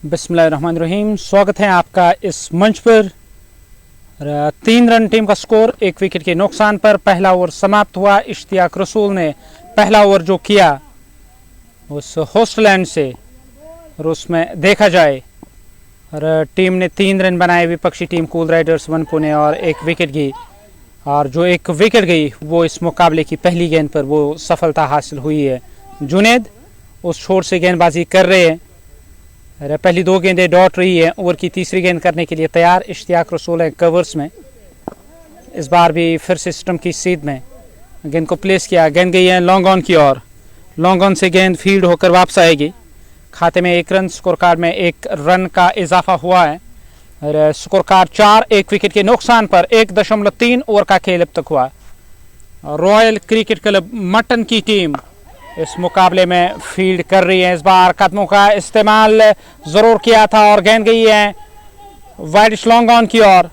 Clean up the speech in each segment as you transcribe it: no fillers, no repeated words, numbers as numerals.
बिस्मिल्लाहिर्रहमानिर्रहीम। स्वागत है आपका इस मंच पर। 3 रन टीम का स्कोर, 1 विकेट के नुकसान पर पहला ओवर समाप्त हुआ। इश्तियाक रसूल ने पहला ओवर जो किया उस होस्टल एंड से, और उसमें देखा जाए और टीम ने 3 रन बनाए। विपक्षी टीम कूल राइडर्स 1 पुणे और 1 विकेट गई, और जो 1 विकेट गई वो इस मुकाबले की पहली गेंद पर वो सफलता हासिल हुई है। जुनैद उस छोर से गेंदबाजी कर रहे हैं। पहली 2 गेंदें डॉट रही है। ओवर की तीसरी गेंद करने के लिए तैयार इश्तियाक रसूल है कवर्स में। इस बार भी फिर से स्टंप की सीध में गेंद को प्लेस किया। गेंद गई है लॉन्ग ऑन की ओर। लॉन्ग ऑन से गेंद फील्ड होकर वापस आएगी। खाते में 1 रन, स्कोर कार्ड में 1 रन का इजाफा हुआ है। और स्कोर कार्ड 4, 1 विकेट के नुकसान पर 1.3 ओवर का खेल अब तक हुआ। रॉयल क्रिकेट क्लब मटन की टीम इस मुकाबले में फील्ड कर रही है। इस बार कदमों का इस्तेमाल जरूर किया था और गेंद गई है वाइड लॉन्ग ऑन की ओर।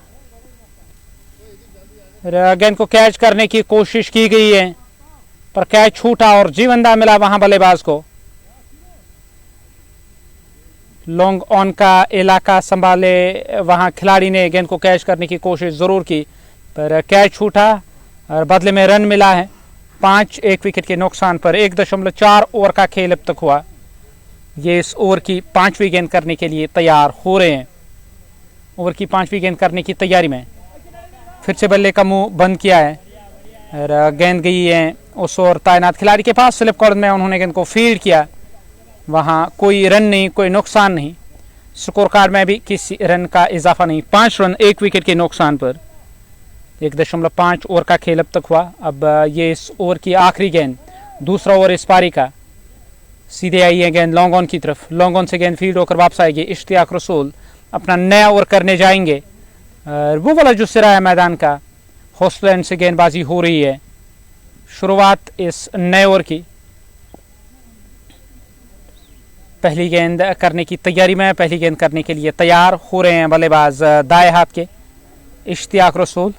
गेंद को कैच करने की कोशिश की गई है पर कैच छूटा और जीवंदा मिला वहां बल्लेबाज को। लॉन्ग ऑन का इलाका संभाले वहां खिलाड़ी ने गेंद को कैच करने की कोशिश जरूर की पर कैच छूटा और बदले में रन मिला है। 5, 1 विकेट के नुकसान पर 1.4 ओवर का खेल अब तक हुआ। ये इस ओवर की 5वीं गेंद करने के लिए तैयार हो रहे हैं। ओवर की 5वीं गेंद करने की तैयारी में फिर से बल्ले का मुंह बंद किया है और गेंद गई है उस ओर तैनात खिलाड़ी के पास। स्लिप कॉर्नर में उन्होंने गेंद को फील्ड किया। वहां कोई रन नहीं, कोई नुकसान नहीं। स्कोर कार्ड में भी किसी रन का इजाफा नहीं। 5 रन 1 विकेट के नुकसान पर 1.5 ओवर का खेल अब तक हुआ। अब ये इस ओवर की आखिरी गेंद, दूसरा ओवर इस पारी का। सीधे आई है गेंद लॉन्ग ऑन की तरफ। लॉन्ग ऑन से गेंद फील्ड होकर वापस आएगी। इश्तियाक रसूल अपना नया ओवर करने जाएंगे। वो वाला जो सिरा है मैदान का, होस्टल एंड से गेंदबाजी हो रही है। शुरुआत इस नए ओवर की। पहली गेंद करने की तैयारी में, पहली गेंद करने के लिए तैयार हो रहे हैं बल्लेबाज दाएं हाथ के इश्तियाक रसूल।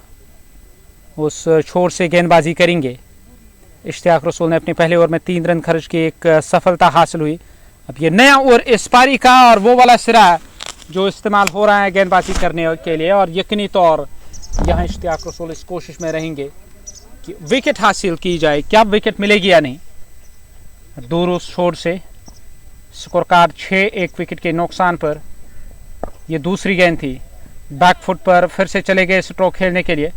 उस छोर से गेंदबाजी करेंगे। इश्तियाक रसूल ने अपने पहले ओवर में 3 रन खर्च की, एक सफलता हासिल हुई। अब ये नया ओवर इस पारी का और वो वाला सिरा जो इस्तेमाल हो रहा है गेंदबाजी करने के लिए, और यकीनी तौर यहाँ इश्तियाक रसूल इस कोशिश में रहेंगे कि विकेट हासिल की जाए। क्या विकेट मिलेगी या नहीं। दूर उस छोर से स्कोर कार्ड 6, 1 विकेट के नुकसान पर। यह दूसरी गेंद थी। बैक फुट पर फिर से चले गए स्ट्रोक खेलने के लिए।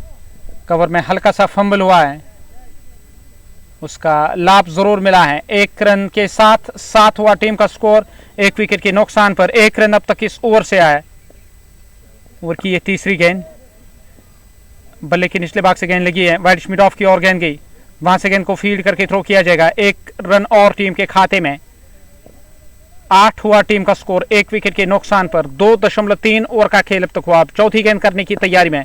कवर में हल्का सा फंबल हुआ है, उसका लाभ जरूर मिला है। 1 रन के साथ 7 हुआ टीम का स्कोर। 1 विकेट के नुकसान पर 1 रन अब तक इस ओवर से आया। ओवर की ये तीसरी गेंद, बल्ले के निचले भाग से गेंद लगी है। वाइड मिड ऑफ की ओर गेंद गई। वहां से गेंद को फील्ड करके थ्रो किया जाएगा। 1 रन और टीम के खाते में। 8 हुआ टीम का स्कोर 1 विकेट के नुकसान पर। 2.3 ओवर का खेल अब तक हुआ। अब चौथी गेंद करने की तैयारी में।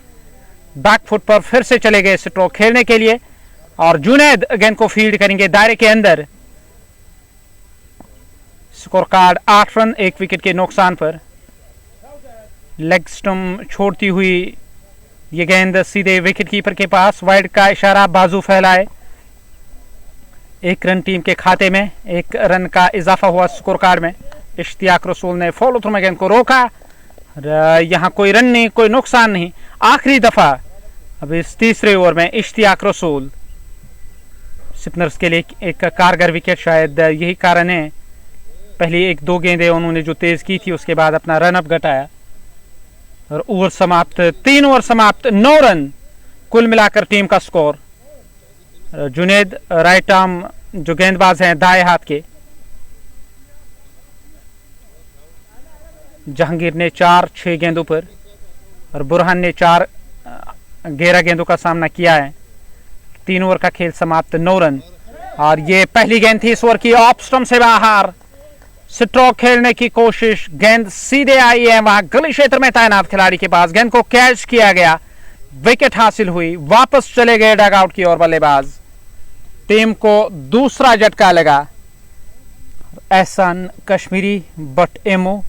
बैक फुट पर फिर से चले गए स्ट्रोक खेलने के लिए और जुनैद गेंद को फील्ड करेंगे दायरे के अंदर। स्कोर कार्ड 8 रन 1 विकेट के नुकसान पर। लेग स्टंप छोड़ती हुई ये गेंद सीधे विकेट कीपर के पास। वाइड का इशारा, बाजू फैलाए। 1 रन टीम के खाते में। 1 रन का इजाफा हुआ स्कोर कार्ड में। इश्तियाक रसूल ने फॉलो थ्रू में गेंद को रोका। यहाँ कोई रन नहीं, कोई नुकसान नहीं। आखिरी दफा अब इस तीसरे ओवर में इश्तियाक रसूल। स्पिनर्स के लिए एक कारगर विकेट, शायद यही कारण है। पहली 1-2 गेंदें उन्होंने जो तेज की थी उसके बाद अपना रन अप घटाया और ओवर समाप्त। 3 ओवर समाप्त, 9 रन कुल मिलाकर टीम का स्कोर। जुनैद राइट आर्म जो गेंदबाज हैं दाएं हाथ के। जहांगीर ने 4-6 गेंदों पर और बुरहान ने 4 11 गेंदों का सामना किया है। 3 ओवर का खेल समाप्त, 9 रन। और ये पहली गेंद थी इस ओवर की। ऑफ स्टंप से बाहर स्ट्रोक खेलने की कोशिश। गेंद सीधे आई है वहां गली क्षेत्र में तैनात खिलाड़ी के पास। गेंद को कैच किया गया, विकेट हासिल हुई। वापस चले गए डगआउट की ओर बल्लेबाज। टीम को दूसरा झटका लगा। एहसान कश्मीरी, बट एमो,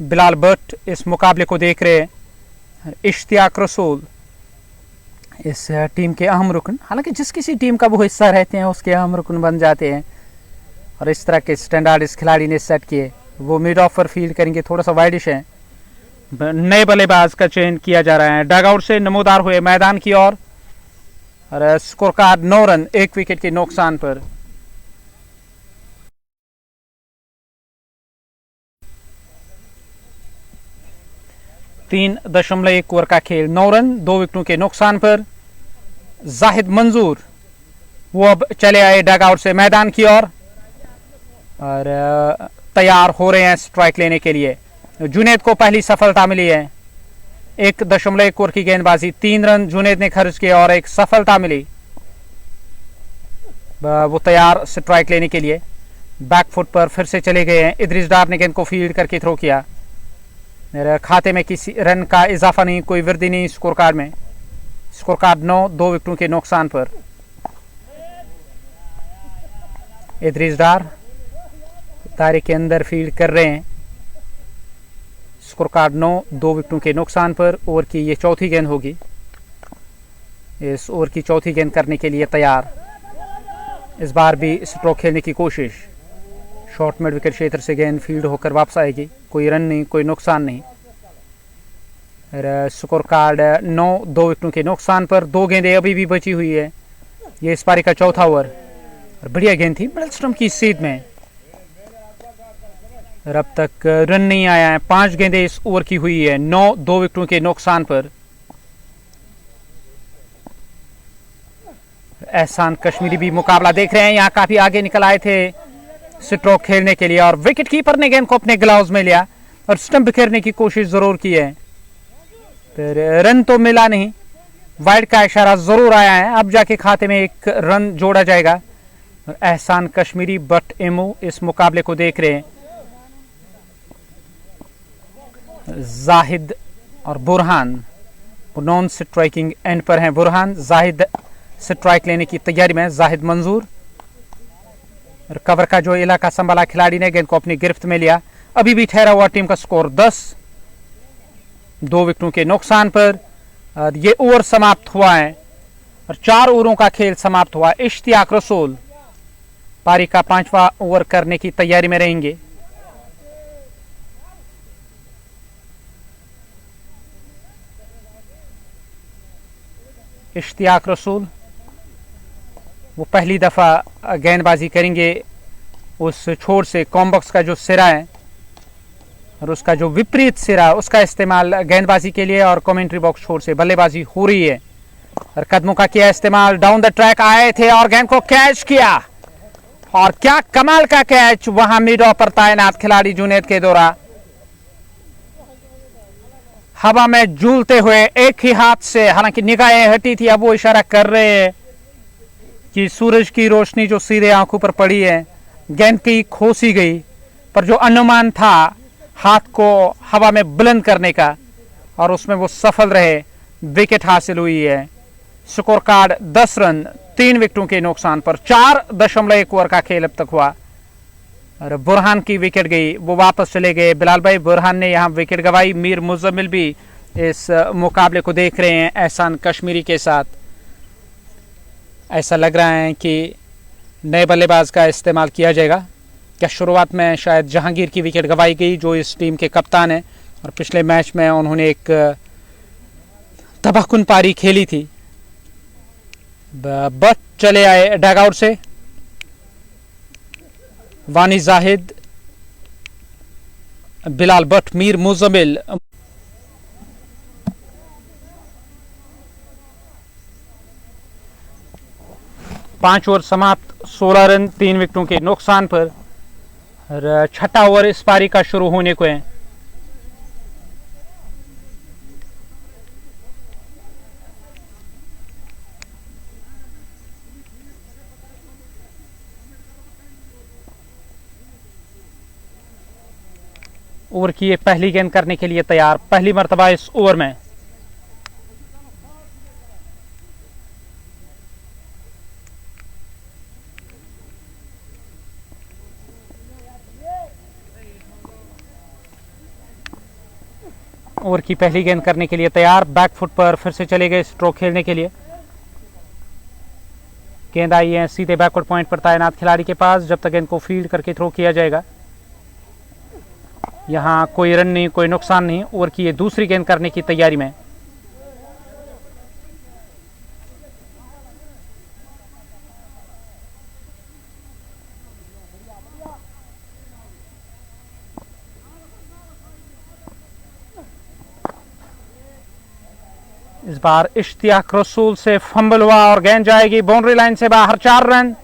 बिलाल भट्ट इस मुकाबले को देख रहे हैं। इश्तियाक रसूल इस टीम के अहम रुकन, हालांकि जिस किसी टीम का वो हिस्सा रहते हैं उसके अहम रुकन बन जाते हैं। और इस तरह के स्टैंडर्ड इस खिलाड़ी ने सेट किए। वो मिड ऑफ पर फील्ड करेंगे, थोड़ा सा वाइडिश है। नए बल्लेबाज का चयन किया जा रहा है। डगआउट से नमोदार हुए मैदान की ओर और स्कोर कार्ड 9 रन 1 विकेट के नुकसान पर। तीन 3.1 ओवर का खेल, 9 रन 2 विकेटों के नुकसान पर। जाहिद मंजूर वो अब चले आए डगआउट से मैदान की ओर और तैयार हो रहे हैं स्ट्राइक लेने के लिए। जुनैद को पहली सफलता मिली है। 1.1 ओवर की गेंदबाजी, 3 रन जुनैद ने खर्च किए और एक सफलता मिली। वो तैयार स्ट्राइक लेने के लिए। बैक फुट पर फिर से चले गए हैं। इदरीस डार ने गेंद को फील्ड करके थ्रो किया। मेरे खाते में किसी रन का इजाफा नहीं, कोई वृद्धि नहीं स्कोर कार्ड में। स्कोर कार्ड 9 2 विकेटों के नुकसान पर। इदरीस डार दायरे के अंदर फील्ड कर रहे हैं। स्कोर कार्ड 9 2 विकेटों के नुकसान पर। ओवर की ये चौथी गेंद होगी। इस ओवर की चौथी गेंद करने के लिए तैयार। इस बार भी स्ट्रोक खेलने की कोशिश। शॉर्ट मिड विकेट क्षेत्र से गेंद फील्ड होकर वापस आएगी। कोई रन नहीं, कोई नुकसान नहीं। स्कोर कार्ड 9 2 विकेटों के नुकसान पर। 2 गेंदें अभी भी बची हुई है। ये इस पारी का चौथा ओवर और बढ़िया गेंद थी मिडलस्टम की सीध में और अब तक रन नहीं आया है। 5 गेंदें इस ओवर की हुई है। 9 2 विकेटों के नुकसान पर। एहसान कश्मीरी भी मुकाबला देख रहे हैं। यहाँ काफी आगे निकल आए थे स्ट्रोक खेलने के लिए और विकेट कीपर ने गेंद को अपने ग्लव्स में लिया और स्टंप बिखेरने की कोशिश जरूर की है। फिर रन तो मिला नहीं, वाइड का इशारा जरूर आया है। अब जाके खाते में एक रन जोड़ा जाएगा। एहसान कश्मीरी बट एमो इस मुकाबले को देख रहे हैं। जाहिद और बुरहान नॉन स्ट्राइकिंग एंड पर हैं। बुरहान, जाहिद स्ट्राइक लेने की तैयारी में। जाहिद मंजूर और कवर का जो इलाका संभाला खिलाड़ी ने गेंद को अपनी गिरफ्त में लिया। अभी भी ठहरा हुआ टीम का स्कोर 10 2 विकेटों के नुकसान पर। ये ओवर समाप्त हुआ है और 4 ओवरों का खेल समाप्त हुआ। इश्तियाक रसूल पारी का 5वां ओवर करने की तैयारी में रहेंगे। इश्तियाक रसूल वो पहली दफा गेंदबाजी करेंगे उस छोर से। कॉम्बॉक्स का जो सिरा है और उसका जो विपरीत सिरा उसका इस्तेमाल गेंदबाजी के लिए और कमेंट्री बॉक्स छोर से बल्लेबाजी हो रही है और कदमों का किया इस्तेमाल। डाउन द ट्रैक आए थे और गेंद को कैच किया और क्या कमाल का कैच। वहां मिड ऑफ पर तैनात खिलाड़ी जुनैद के द्वारा हवा में झूलते हुए एक ही हाथ से, हालांकि निगाहें हटी थी, अब वो इशारा कर रहे हैं कि सूरज की रोशनी जो सीधे आंखों पर पड़ी है, गेंद की खोसी गई, पर जो अनुमान था हाथ को हवा में बुलंद करने का और उसमें वो सफल रहे। विकेट हासिल हुई है। स्कोर कार्ड 10 रन 3 विकेटों के नुकसान पर। 4.1 ओवर का खेल अब तक हुआ और बुरहान की विकेट गई, वो वापस चले गए। बिलाल भाई, बुरहान ने यहाँ विकेट गंवाई। मीर मुजम्मिल भी इस मुकाबले को देख रहे हैं एहसान कश्मीरी के साथ। ऐसा लग रहा है कि नए बल्लेबाज का इस्तेमाल किया जाएगा। क्या शुरुआत में शायद जहांगीर की विकेट गंवाई गई जो इस टीम के कप्तान हैं और पिछले मैच में उन्होंने एक तबाहकुन पारी खेली थी। बट चले आए डगआउट से। वानी जाहिद, बिलाल बट, मीर मुजम्मिल। पांच ओवर समाप्त, 16 रन 3 विकेटों के नुकसान पर और छठा ओवर इस पारी का शुरू होने को है। ओवर की ये पहली गेंद करने के लिए तैयार, पहली मर्तबा इस ओवर में। ओवर की पहली गेंद करने के लिए तैयार, बैक फुट पर फिर से चले गए स्ट्रोक खेलने के लिए। गेंद आई है सीधे बैकवर्ड पॉइंट पर तैनात खिलाड़ी के पास। जब तक गेंद को फील्ड करके थ्रो किया जाएगा। यहाँ कोई रन नहीं, कोई नुकसान नहीं। ओवर की ये दूसरी गेंद करने की तैयारी में। इस बार इश्तियाक रसूल से फंबल हुआ और गेंद जाएगी बाउंड्री लाइन से बाहर। 4 रन।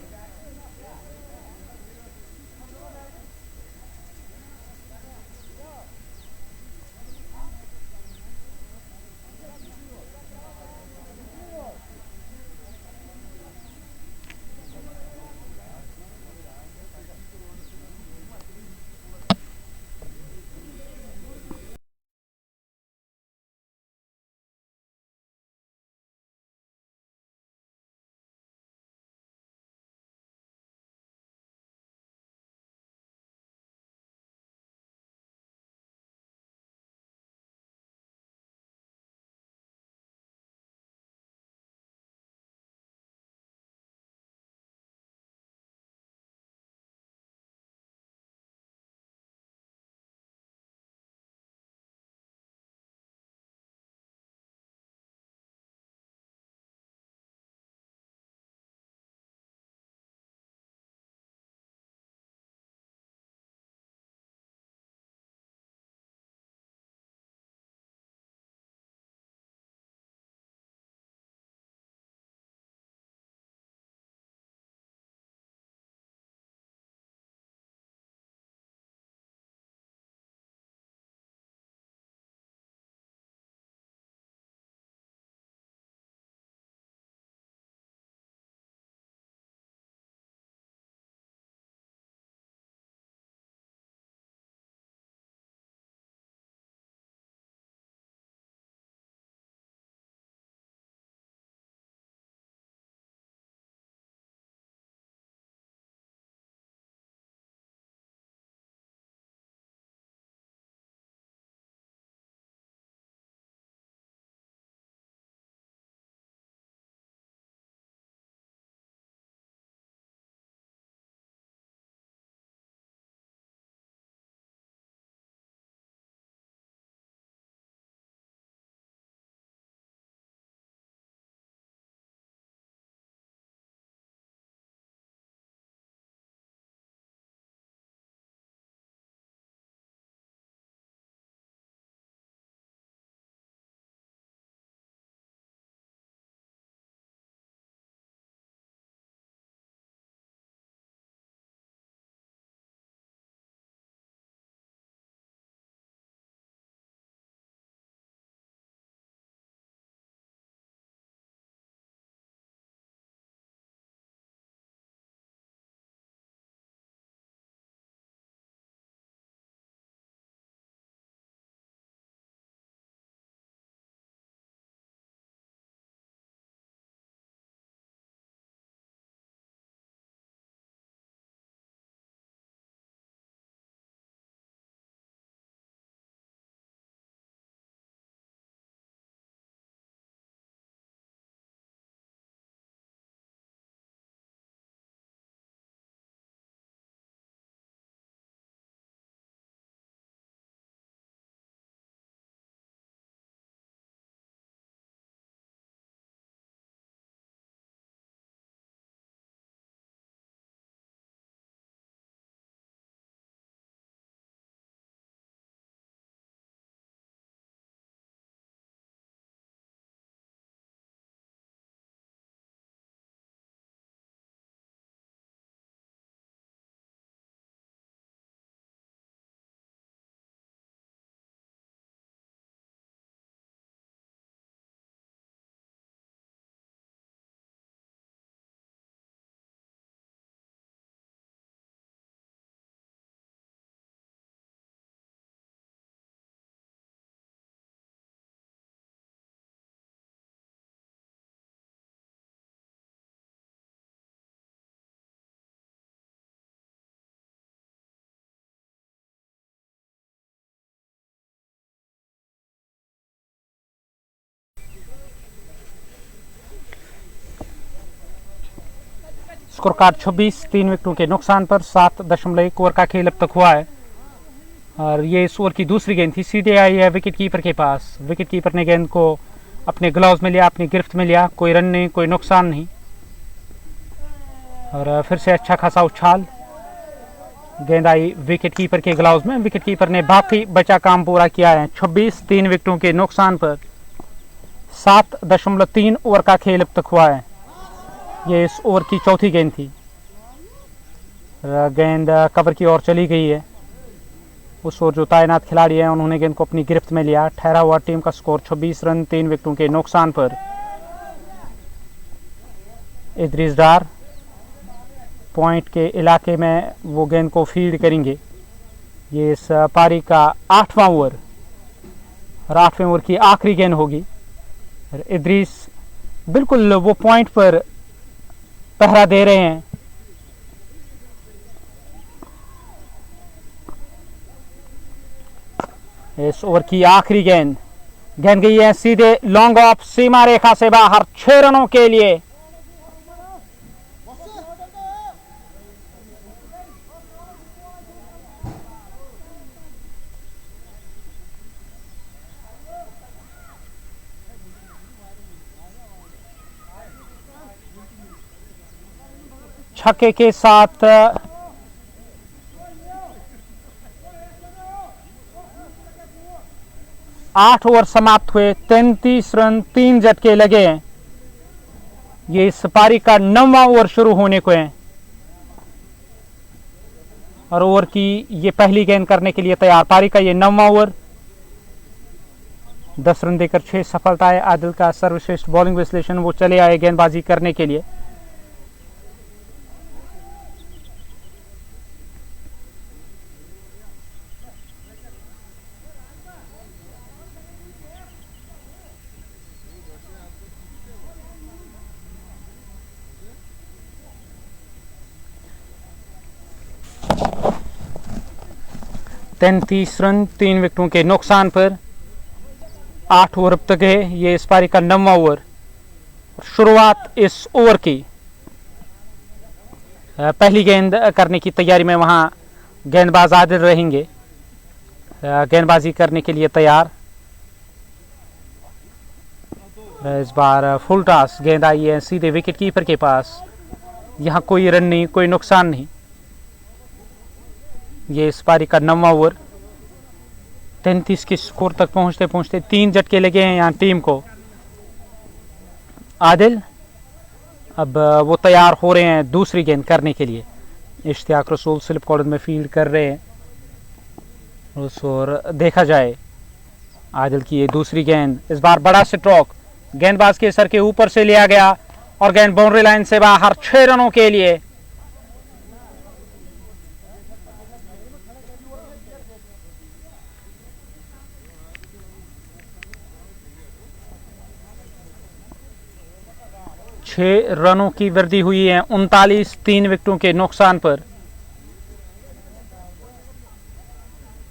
स्कोर कार्ड 26, 3 विकेटों के नुकसान पर 7.1 ओवर का खेल अब तक हुआ है। और ये इस ओवर की दूसरी गेंद थी, सीधे आई है विकेट कीपर के पास। विकेट कीपर ने गेंद को अपने ग्लव्स में लिया, अपनी गिरफ्त में लिया। कोई रन नहीं, कोई नुकसान नहीं। और फिर से अच्छा खासा उछाल, गेंद आई विकेट कीपर के ग्लव्स में। विकेट कीपर ने बाकी बचा काम पूरा किया है। 26 3 विकेटों के नुकसान पर 7.3 ओवर का खेल अब तक हुआ है। ये इस ओवर की चौथी गेंद थी। गेंद कवर की ओर चली गई है। उस ओर जो तैनात खिलाड़ी हैं उन्होंने गेंद को अपनी गिरफ्त में लिया। ठहरा हुआ टीम का स्कोर 26 रन 3 विकेटों के नुकसान पर। इदरीस डार पॉइंट के इलाके में वो गेंद को फील्ड करेंगे। ये इस पारी का 8वां ओवर और 8वें ओवर की आखिरी गेंद होगी। इदरीस बिल्कुल वो पॉइंट पर पहरा दे रहे हैं। इस ओवर की आखिरी गेंद गई है सीधे लॉन्ग ऑफ, सीमा रेखा से बाहर, 6 रनों के लिए। छक्के के साथ 8 ओवर समाप्त हुए। 33 रन 3 झटके लगे हैं। ये इस पारी का 9वां ओवर शुरू होने को है और ओवर की ये पहली गेंद करने के लिए तैयार। पारी का ये 9वां ओवर, 10 रन देकर 6 सफलताएं। आदिल का सर्वश्रेष्ठ बॉलिंग विश्लेषण, वो चले आए गेंदबाजी करने के लिए। तैंतीस रन 3 विकेटों के नुकसान पर 8 ओवर अब तक है। ये इस पारी का 9वां ओवर। शुरुआत इस ओवर की पहली गेंद करने की तैयारी में वहां गेंदबाज आदिल रहेंगे, गेंदबाजी करने के लिए तैयार। इस बार फुल टॉस, गेंद आई है सीधे विकेट कीपर के पास। यहां कोई रन नहीं, कोई नुकसान नहीं। ये इस पारी का 9वां ओवर। 33 के स्कोर तक पहुंचते पहुंचते 3 झटके लगे हैं यहां टीम को। आदिल अब वो तैयार हो रहे हैं दूसरी गेंद करने के लिए। इश्तियाक रसूल स्लिप कॉर्नर में फील्ड कर रहे हैं। उस ओर देखा जाए आदिल की ये दूसरी गेंद। इस बार बड़ा स्ट्रोक गेंदबाज के सर के ऊपर से लिया गया और गेंद बाउंड्री लाइन से बाहर, 6 रनों के लिए। छह रनों की वृद्धि हुई है 39 3 विकेटों के नुकसान पर।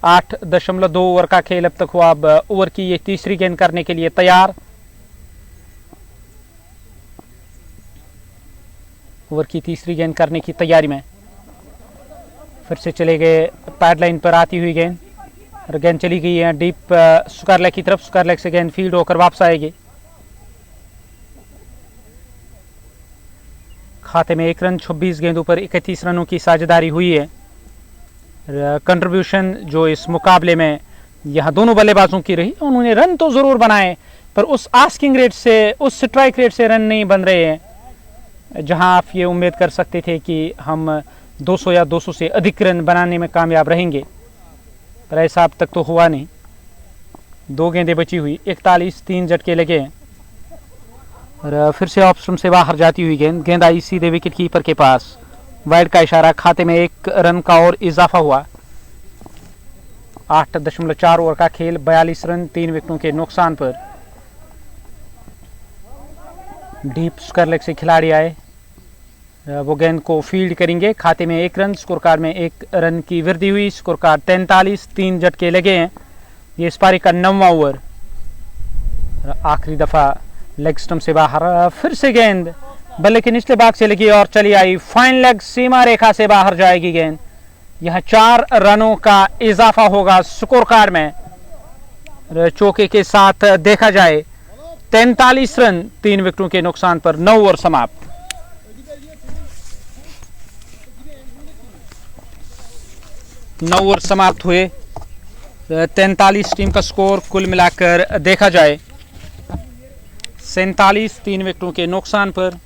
8.2 ओवर का खेल अब तक हुआ। अब ओवर की ये तीसरी गेंद करने के लिए तैयार। ओवर की तीसरी गेंद करने की तैयारी में फिर से चले गए पैड लाइन पर आती हुई गेंद और गेंद चली गई है डीप स्क्वायर लेग की तरफ। स्क्वायर लेग से गेंद फील्ड होकर वापस आएगी। खाते में 1 रन, 26 गेंदों पर 31 रनों की साझेदारी हुई है। कंट्रीब्यूशन जो इस मुकाबले में यहाँ दोनों बल्लेबाजों की रही, उन्होंने रन तो जरूर बनाए पर उस आस्किंग रेट से, उस स्ट्राइक रेट से रन नहीं बन रहे हैं जहां आप ये उम्मीद कर सकते थे कि हम 200 या 200 से अधिक रन बनाने में कामयाब रहेंगे, पर ऐसा अब तक तो हुआ नहीं। 2 गेंदें बची हुई, 41 3 झटके लगे हैं और फिर से ऑफ स्टंप से बाहर जाती हुई गेंद आई सीधे विकेट कीपर के पास। वाइड का इशारा, खाते में 1 रन का और इजाफा हुआ। 8.4 ओवर का खेल, 42 रन 3 विकेटों के नुकसान पर। डीप स्क्वायर लेग से खिलाड़ी आए, वो गेंद को फील्ड करेंगे। खाते में 1 रन, स्कोर कार्ड में 1 रन की वृद्धि हुई। स्कोर कार्ड 43 3 झटके लगे हैं। ये इस पारी का 9वां ओवर। आखिरी दफा लेग स्टंप से बाहर, फिर से गेंद बल्ले के निचले भाग से लगी और चली आई फाइन लेग, सीमा रेखा से बाहर जाएगी गेंद। यहाँ 4 रनों का इजाफा होगा स्कोर कार्ड में। चौके के साथ देखा जाए 43 रन 3 विकेटों के नुकसान पर 9 ओवर समाप्त। समाप्त हुए। 43 टीम का स्कोर कुल मिलाकर देखा जाए 47 3 विकेटों के नुकसान पर।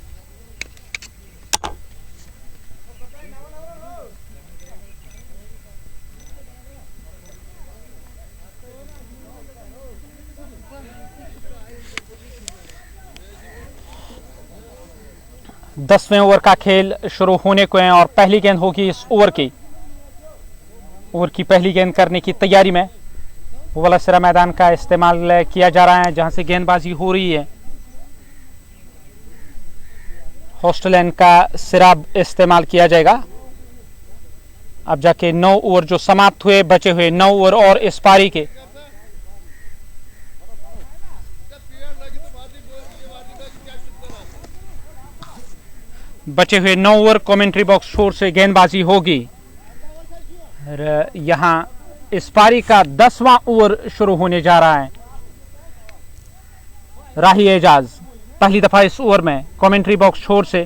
दसवें ओवर का खेल शुरू होने को है और पहली गेंद होगी इस ओवर की पहली गेंद करने की तैयारी में। वो वाला सिरा मैदान का इस्तेमाल किया जा रहा है जहां से गेंदबाजी हो रही है। हॉस्टल एंड का सिरा इस्तेमाल किया जाएगा। अब जाके 9 ओवर जो समाप्त हुए, बचे हुए 9 ओवर और इस पारी के बचे हुए 9 ओवर कमेंट्री बॉक्स छोर से गेंदबाजी होगी। यहां इस पारी का 10वां ओवर शुरू होने जा रहा है। राही एजाज पहली दफा इस ओवर में कमेंट्री बॉक्स छोर से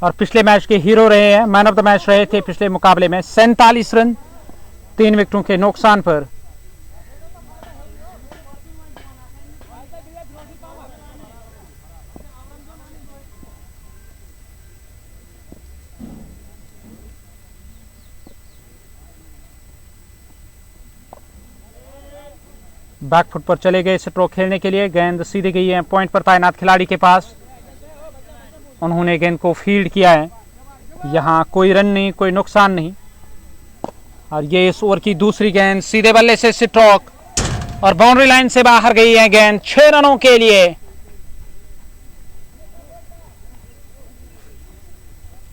और पिछले मैच के हीरो रहे हैं, मैन ऑफ द मैच रहे थे पिछले मुकाबले में। 47 रन 3 विकेटों के नुकसान पर। बैकफुट पर चले गए स्ट्रोक खेलने के लिए। गेंद सीधी गई है पॉइंट पर तैनात खिलाड़ी के पास। उन्होंने गेंद को फील्ड किया है। यहां कोई रन नहीं, कोई नुकसान नहीं। और ये इस ओवर की दूसरी गेंद सीधे बल्ले से स्ट्रोक और बाउंड्री लाइन से बाहर गई है गेंद 6 रनों के लिए।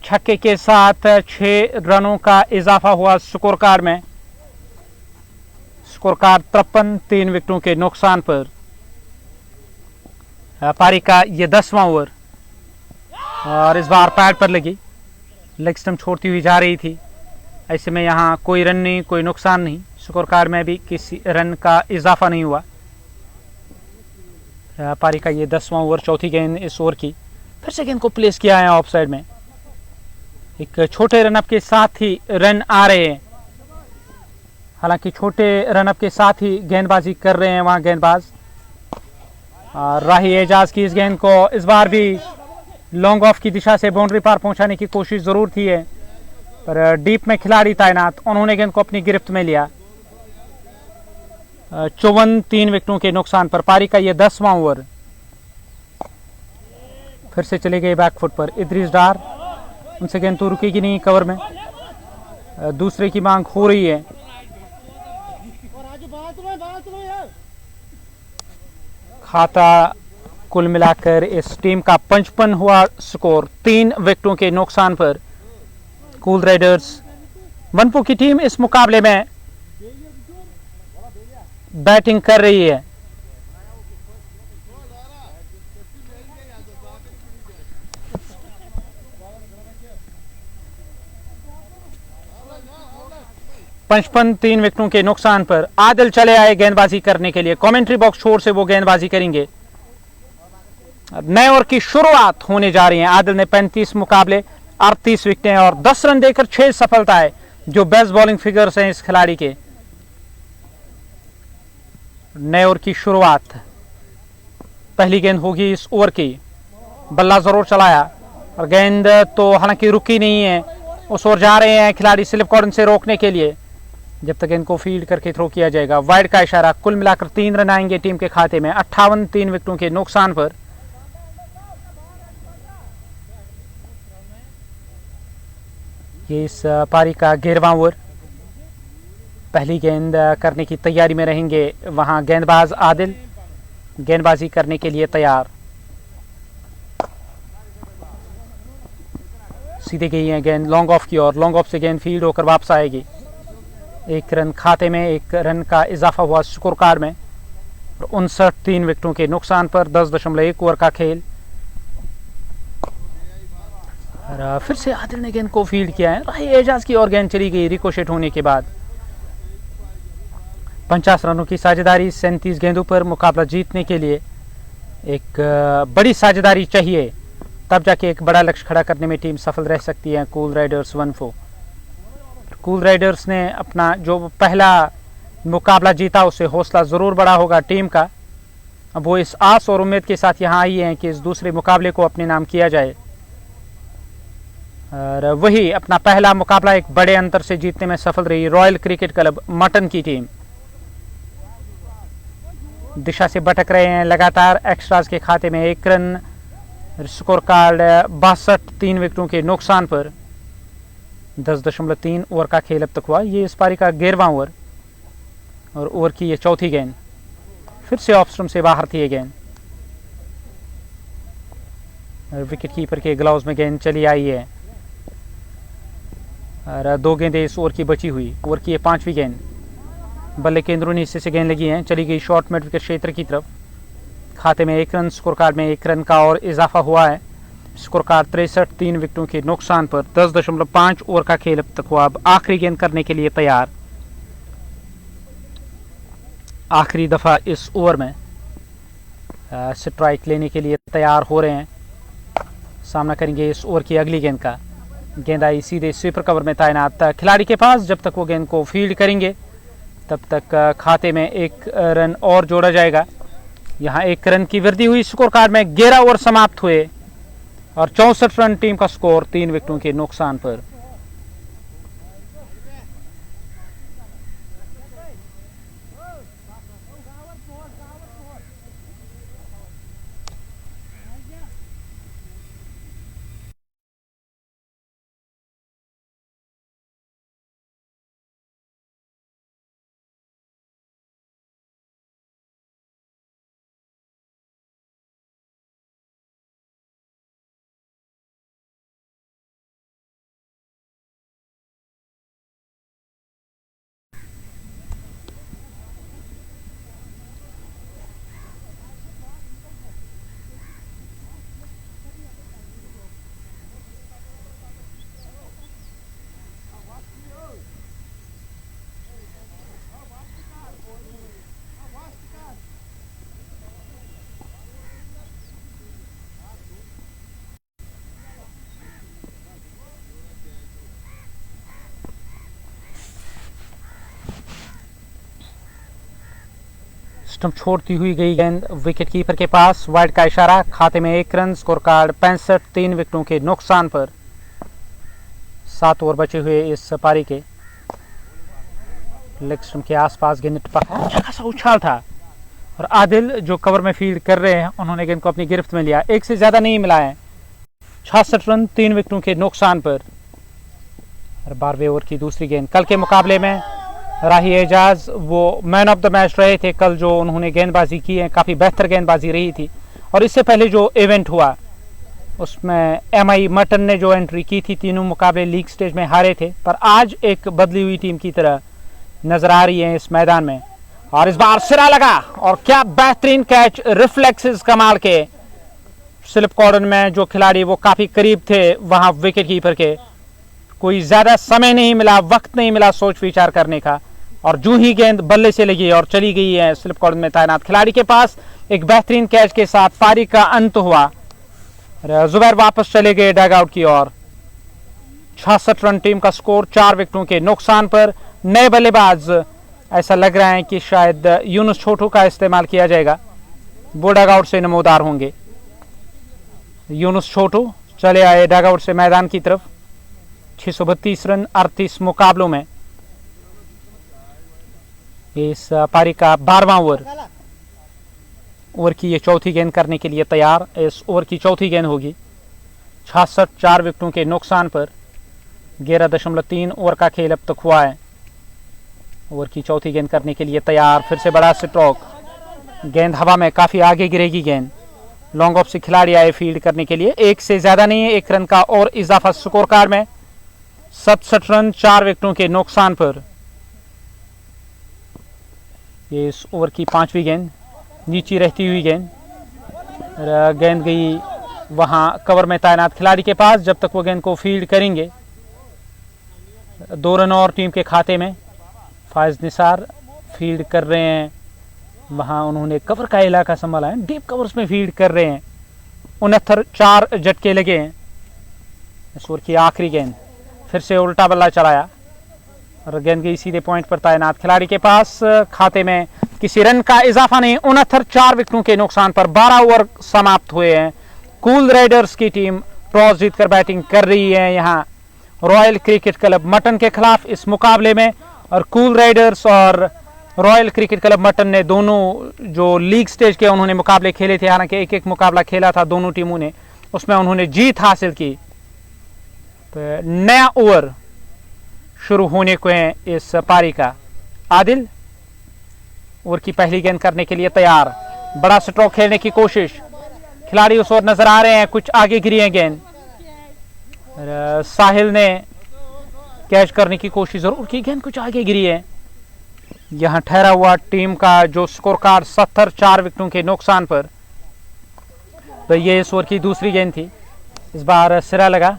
छक्के के साथ 6 रनों का इजाफा हुआ स्कोर कार्ड में। स्कोर कार्ड 53 3 विकेटों के नुकसान पर। पारी का ये 10वां ओवर और इस बार पैड पर लगी, लेग स्टंप छोड़ती हुई जा रही थी। ऐसे में यहाँ कोई रन नहीं, कोई नुकसान नहीं। स्कोर कार्ड में भी किसी रन का इजाफा नहीं हुआ। पारी का ये 10वां ओवर, चौथी गेंद इस ओवर की। फिर से गेंद को प्लेस किया है ऑफ साइड में। एक छोटे रनअप के साथ ही रन आ रहे हैं। हालांकि छोटे रनअप के साथ ही गेंदबाजी कर रहे हैं वहां गेंदबाज। राही एजाज की इस गेंद को इस बार भी लॉन्ग ऑफ की दिशा से बाउंड्री पार पहुंचाने की कोशिश जरूर थी है, पर डीप में खिलाड़ी तैनात, उन्होंने गेंद को अपनी गिरफ्त में लिया। 54 3 विकेटों के नुकसान पर। पारी का यह 10वां ओवर। फिर से चले गए बैकफुट पर इद्रिस डार। उनसे गेंद तो रुकेगी नहीं कवर में। दूसरे की मांग हो रही है। खाता कुल मिलाकर इस टीम का 55 हुआ स्कोर 3 विकेटों के नुकसान पर। कूल राइडर्स वनपो की टीम इस मुकाबले में बैटिंग कर रही है। पंचपन 3 विकेटों के नुकसान पर। आदिल चले आए गेंदबाजी करने के लिए। कमेंट्री बॉक्स छोर से वो गेंदबाजी करेंगे। नए ओवर की शुरुआत होने जा रही है। आदिल ने 35 मुकाबले 38 विकेटें और 10 रन देकर 6 सफलताएं, जो बेस्ट बॉलिंग फिगर्स हैं इस खिलाड़ी के। नए ओवर की शुरुआत। पहली गेंद होगी इस ओवर की। बल्ला जरूर चलाया और गेंद तो हालांकि रुकी नहीं है। उस ओर जा रहे हैं खिलाड़ी स्लिप कॉर्नर से रोकने के लिए, जब तक इनको फील्ड करके थ्रो किया जाएगा। वाइड का इशारा। कुल मिलाकर 3 रन आएंगे टीम के खाते में 58 3 विकेटों के नुकसान पर। ये इस पारी का 11वां ओवर। पहली गेंद करने की तैयारी में रहेंगे वहां गेंदबाज आदिल, गेंदबाजी करने के लिए तैयार। सीधे गई है गेंद लॉन्ग ऑफ की ओर। लॉन्ग ऑफ से गेंद फील्ड होकर वापस आएगी। 1 रन खाते में, 1 रन का इजाफा हुआ स्कोर कार्ड में। 59 3 विकेटों के नुकसान पर। 10.1 ओवर का खेल। और फिर से आदिल ने गेंद को फील्ड किया है। राही एजाज की और गेंद चली गई रिकोशेट होने के बाद। 50 रनों की साझेदारी 37 गेंदों पर मुकाबला जीतने के लिए एक बड़ी साझेदारी चाहिए, तब जाके एक बड़ा लक्ष्य खड़ा करने में टीम सफल रह सकती है। Cool Riders 1-4। कूल राइडर्स ने अपना जो पहला मुकाबला जीता उससे हौसला ज़रूर बड़ा होगा टीम का। अब वो इस आस और उम्मीद के साथ यहाँ आई हैं कि इस दूसरे मुकाबले को अपने नाम किया जाए, और वही अपना पहला मुकाबला एक बड़े अंतर से जीतने में सफल रही रॉयल क्रिकेट क्लब मटन की टीम। दिशा से भटक रहे हैं लगातार। एक्स्ट्राज के खाते में 1 रन। स्कोर कार्ड 62, 3 विकेटों के नुकसान पर। 10.3 ओवर का खेल अब तक हुआ। ये इस पारी का 11वां ओवर और ओवर की ये चौथी गेंद। फिर से ऑफ स्टंप से बाहर थी ये गेंद। विकेट कीपर के ग्लव्स में गेंद चली आई है और 2 गेंदें इस ओवर की बची हुई। ओवर की ये 5वीं गेंद। बल्ले के अंदरूनी हिस्से से गेंद लगी है, चली गई शॉर्ट मिड विकेट क्षेत्र की तरफ। खाते में 1 रन। स्कोर कार्ड में 1 रन का और इजाफा हुआ है। स्कोर कार्ड 63, 3 विकेटों के नुकसान पर। 10.5 ओवर का खेल अब तक हुआ। अब आखिरी गेंद करने के लिए तैयार। आखिरी दफा इस ओवर में स्ट्राइक लेने के लिए तैयार हो रहे हैं। सामना करेंगे इस ओवर की अगली गेंद का। गेंद आई सीधे स्वीपर कवर में तैनात खिलाड़ी के पास। जब तक वो गेंद को फील्ड करेंगे तब तक खाते में 1 रन और जोड़ा जाएगा। यहाँ 1 रन की वृद्धि हुई। स्कोर कार्ड में 11 ओवर समाप्त हुए और 64 रन टीम का स्कोर 3 विकेटों के नुकसान पर। स्टंप छोड़ती हुई गई गेंद विकेट कीपर के पास। वाइड का इशारा। खाते में 1 रन। स्कोर कार्ड 65, 3 विकेटों के नुकसान पर। 7 ओवर बचे हुए इस पारी के। लेग स्टंप के आसपास गेंद टपका। अच्छा खासा उछाल था और आदिल जो कवर में फील्ड कर रहे हैं उन्होंने गेंद को अपनी गिरफ्त में लिया। 1 से ज्यादा नहीं मिला है। 66 रन 3 विकेटों के नुकसान पर। 12वें ओवर की दूसरी गेंद। कल के मुकाबले में राही एजाज वो मैन ऑफ द मैच रहे थे। कल जो उन्होंने गेंदबाजी की है काफ़ी बेहतर गेंदबाजी रही थी। और इससे पहले जो इवेंट हुआ उसमें MI मटन ने जो एंट्री की थी, तीनों मुकाबले लीग स्टेज में हारे थे, पर आज एक बदली हुई टीम की तरह नजर आ रही है इस मैदान में। और इस बार सिरा लगा और क्या बेहतरीन कैच। रिफ्लेक्सेस कमाल के। स्लिप कॉर्डर में जो खिलाड़ी वो काफ़ी करीब थे वहाँ विकेट कीपर के। कोई ज़्यादा समय नहीं मिला, वक्त नहीं मिला सोच विचार करने का, और जूं ही गेंद बल्ले से लगी और चली गई है स्लिप कॉर्डर में तैनात खिलाड़ी के पास। एक बेहतरीन कैच के साथ पारी का अंत हुआ। जुबैर वापस चले गए डग आउट की ओर। 66 रन टीम का स्कोर 4 विकेटों के नुकसान पर। नए बल्लेबाज ऐसा लग रहा है कि शायद यूनुस छोटू का इस्तेमाल किया जाएगा। वो डग आउट से नमोदार होंगे। यूनुस छोटू चले आए डग आउट से मैदान की तरफ। 632 रन 38 मुकाबलों में। इस पारी का 12वां ओवर। ओवर की ये चौथी गेंद करने के लिए तैयार। इस ओवर की चौथी गेंद होगी। 66, 4 विकेटों के नुकसान पर। 11.3 ओवर का खेल अब तक हुआ है। ओवर की चौथी गेंद करने के लिए तैयार। फिर से बड़ा स्ट्रोक। गेंद हवा में काफ़ी आगे गिरेगी गेंद। लॉन्ग ऑफ से खिलाड़ी आए फील्ड करने के लिए। 1 से ज़्यादा नहीं है, 1 रन का और इजाफा स्कोर कार्ड में। 67 रन 4 विकेटों के नुकसान पर। ये इस ओवर की 5वीं गेंद। नीचे रहती हुई गेंद। गेंद गई वहां कवर में तैनात खिलाड़ी के पास जब तक वो गेंद को फील्ड करेंगे। 2 रन और टीम के खाते में। फायज निसार फील्ड कर रहे हैं, वहां उन्होंने कवर का इलाका संभाला है, डीप कवर्स में फील्ड कर रहे हैं। 69 4 झटके लगे हैं। इस ओवर की आखिरी गेंद, फिर से उल्टा बल्ला चलाया और गेंद गई सीधे पॉइंट पर तैनात खिलाड़ी के पास। खाते में किसी रन का इजाफा नहीं। 69 4 विकेटों के नुकसान पर 12 ओवर समाप्त हुए हैं। कूल राइडर्स की टीम टॉस जीतकर बैटिंग कर रही है यहां रॉयल क्रिकेट क्लब मटन के खिलाफ इस मुकाबले में। और कूल राइडर्स और रॉयल क्रिकेट क्लब मटन ने दोनों जो लीग स्टेज के उन्होंने मुकाबले खेले थे, हालांकि एक एक मुकाबला खेला था दोनों टीमों ने, उसमें उन्होंने जीत हासिल की। तो नया ओवर शुरू होने को है इस पारी का। आदिल ओवर की पहली गेंद करने के लिए तैयार, बड़ा स्ट्रोक खेलने की कोशिश, खिलाड़ी उस ओर नजर आ रहे हैं, कुछ आगे गिरी है गेंद। साहिल ने कैच करने की कोशिश जरूर की, गेंद कुछ आगे गिरी है। यहां ठहरा हुआ टीम का जो स्कोर कार्ड 70 4 विकेटों के नुकसान पर। तो ये इस ओवर की दूसरी गेंद थी, इस बार सिरा लगा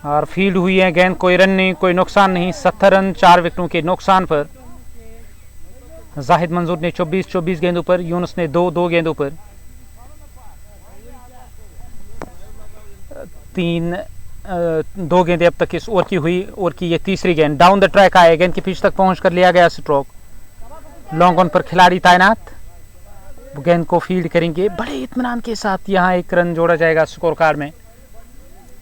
और फील्ड हुई है गेंद, कोई रन नहीं, कोई नुकसान नहीं। 70 रन 4 विकेटों के नुकसान पर। जाहिद मंजूर ने 24 गेंदों पर, यूनुस ने 2 गेंदों पर। 2 गेंदें अब तक इस ओवर की हुई। ओवर की ये तीसरी गेंद, डाउन द ट्रैक आए, गेंद की पिच तक पहुंचकर लिया गया स्ट्रोक। लॉन्ग ऑन पर खिलाड़ी तैनात, वो गेंद को फील्ड करेंगे बड़े इत्मीनान के साथ। यहां 1 रन जोड़ा जाएगा स्कोर कार्ड में।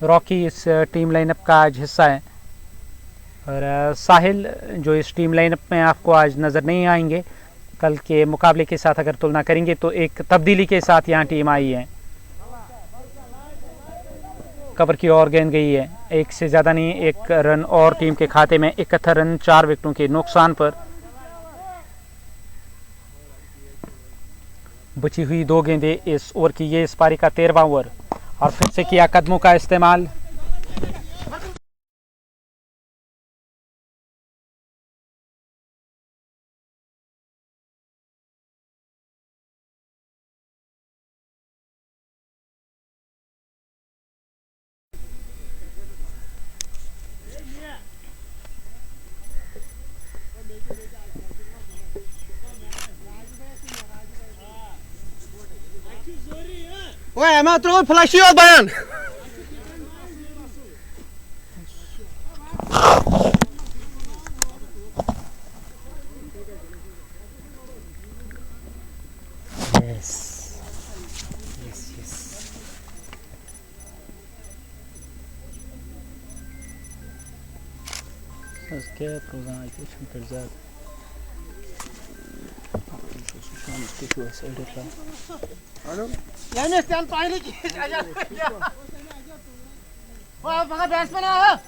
रॉकी इस टीम लाइनअप का आज हिस्सा है और साहिल जो इस टीम लाइनअप में आपको आज नजर नहीं आएंगे, कल के मुकाबले के साथ अगर तुलना करेंगे तो एक तब्दीली के साथ यहाँ टीम आई है। कवर की ओर गेंद गई है, 1 से ज्यादा नहीं, 1 रन और टीम के खाते में। 71 रन 4 विकेटों के नुकसान पर। बची हुई 2 गेंदें इस ओवर की, ये इस पारी का 13वां ओवर। और फिर से किया कदमों का इस्तेमाल। Ué, mas trouxe flashinho, Baiano. Das quer usar aqui, deixa eu pesado. Alo? Yani sen paylı ki. Wah, baka batsman ha.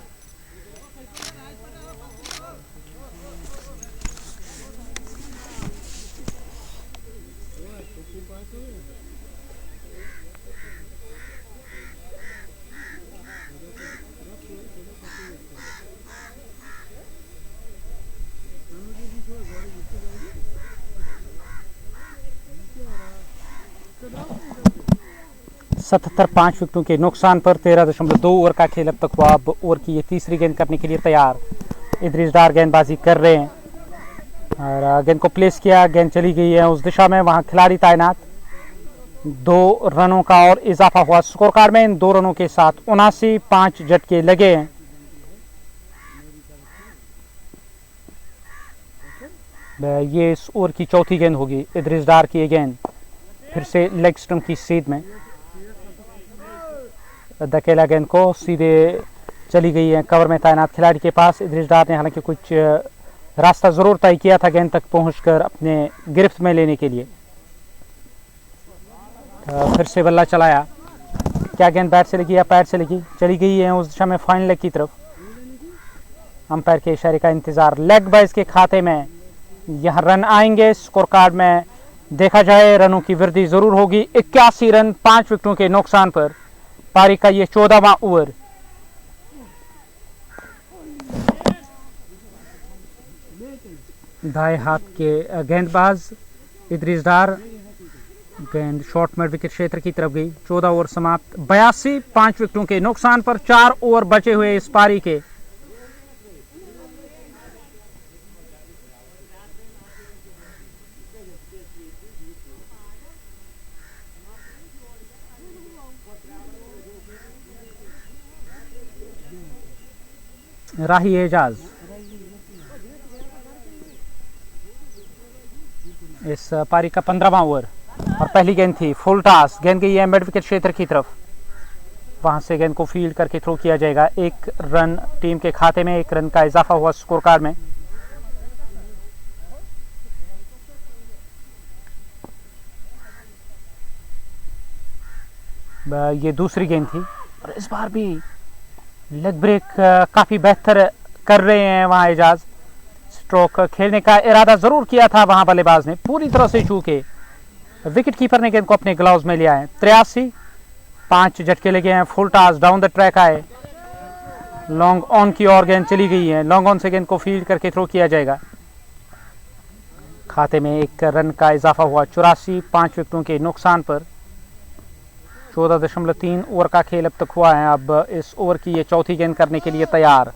सतहत्तर 5 विकेटों के नुकसान पर 13.2 ओवर का खेल अब तक हुआ। अब ओवर की ये तीसरी गेंद करने के लिए तैयार इदरीस डार गेंदबाजी कर रहे हैं और गेंद को प्लेस किया, गेंद चली गई है उस दिशा में, वहां खिलाड़ी तैनात। 2 रनों का और इजाफा हुआ स्कोर कार्ड में। इन 2 रनों के साथ 79 5 झटके लगे हैं। ये इस ओवर की चौथी गेंद होगी, इदरीस डार की ये गेंद फिर से लेग स्टंप की सीध में धकेला, गेंद को सीधे चली गई है कवर में तैनात खिलाड़ी के पास। इदरीस डार ने हालांकि कुछ रास्ता जरूर तय किया था गेंद तक पहुंचकर अपने गिरफ्त में लेने के लिए। फिर से बल्ला चलाया, क्या गेंद बैट से लगी या पैर से लगी, चली गई है उस दिशा में फाइन लेग की तरफ। अंपायर के इशारे का इंतजार। लेग बाय के खाते में यह रन आएंगे। स्कोर कार्ड में देखा जाए रनों की वृद्धि जरूर होगी। 81 रन 5 विकेटों के नुकसान पर पारी का ये 14वां ओवर। दाएं हाथ के गेंदबाज इदरीस डार गेंद शॉर्ट मिड विकेट क्षेत्र की तरफ गई। 14 ओवर समाप्त, 82, 5 विकेटों के नुकसान पर 4 ओवर बचे हुए इस पारी के। राही एजाज इस पारी का 15वां ओवर और पहली गेंद थी फुल टॉस। गेंद गई है मिड विकेट क्षेत्र की तरफ, वहां से गेंद को फील्ड करके थ्रो किया जाएगा। 1 रन टीम के खाते में, 1 रन का इजाफा हुआ स्कोर कार्ड में। ये दूसरी गेंद थी और इस बार भी लेग ब्रेक काफी बेहतर कर रहे हैं वहां एजाज। स्ट्रोक खेलने का इरादा जरूर किया था वहां बल्लेबाज ने, पूरी तरह से चूके विकेट कीपर ने गेंद को अपने ग्लव्स में लिया है। 83, 5 झटके लगे हैं। Full toss down the track आए, लॉन्ग ऑन की ओर गेंद चली गई है। लॉन्ग ऑन से गेंद को फील्ड करके थ्रो किया जाएगा। खाते में 1 रन का इजाफा हुआ। 84, 5 विकेटों के नुकसान पर 14.3 ओवर का खेल अब तक हुआ है। अब इस ओवर की ये चौथी गेंद करने के लिए तैयार।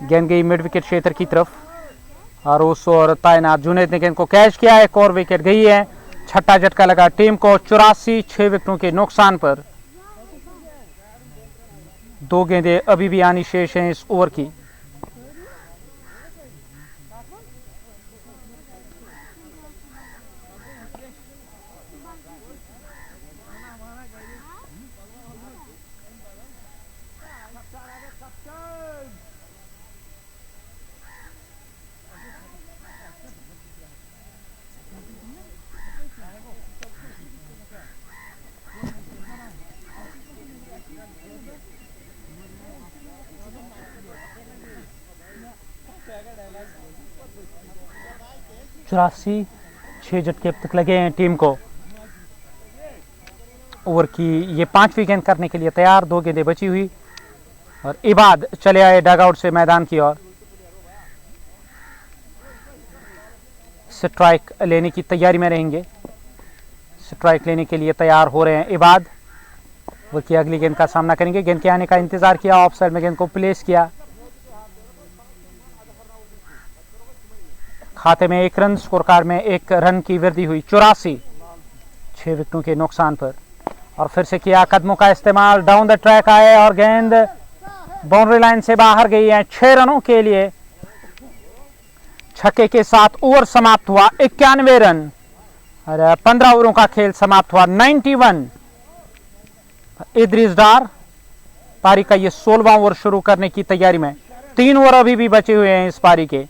गेंद गई मिड विकेट क्षेत्र की तरफ और उस ओर तैनात जुनैद ने गेंद को कैच किया। एक और विकेट गई है। छठा झटका लगा टीम को। 84, 6 विकेटों के नुकसान पर 2 गेंदें अभी भी आनी शेष हैं इस ओवर की। चौरासी 6 झटके अब तक लगे हैं टीम को। ओवर की ये 5वीं गेंद करने के लिए तैयार। 2 गेंदें बची हुई और इबाद चले आए डगआउट से मैदान की ओर। स्ट्राइक लेने की तैयारी में रहेंगे। स्ट्राइक लेने के लिए तैयार हो रहे हैं इबाद। वो की अगली गेंद का सामना करेंगे। गेंद के आने का इंतजार किया, ऑफ साइड में गेंद को प्लेस किया। खाते में 1 रन, स्कोर कार्ड में 1 रन की वृद्धि हुई। 84, 6 विकेटों के नुकसान पर और फिर से किया कदमों का इस्तेमाल। डाउन द ट्रैक आए और गेंद बाउंड्री लाइन से बाहर गई है। 6 रनों के लिए छक्के के साथ ओवर समाप्त हुआ। 91 रन और 15 ओवरों का खेल समाप्त हुआ। 91। इद्रिस डार पारी का ये 16वां ओवर शुरू करने की तैयारी में। 3 ओवर अभी भी बचे हुए हैं इस पारी के।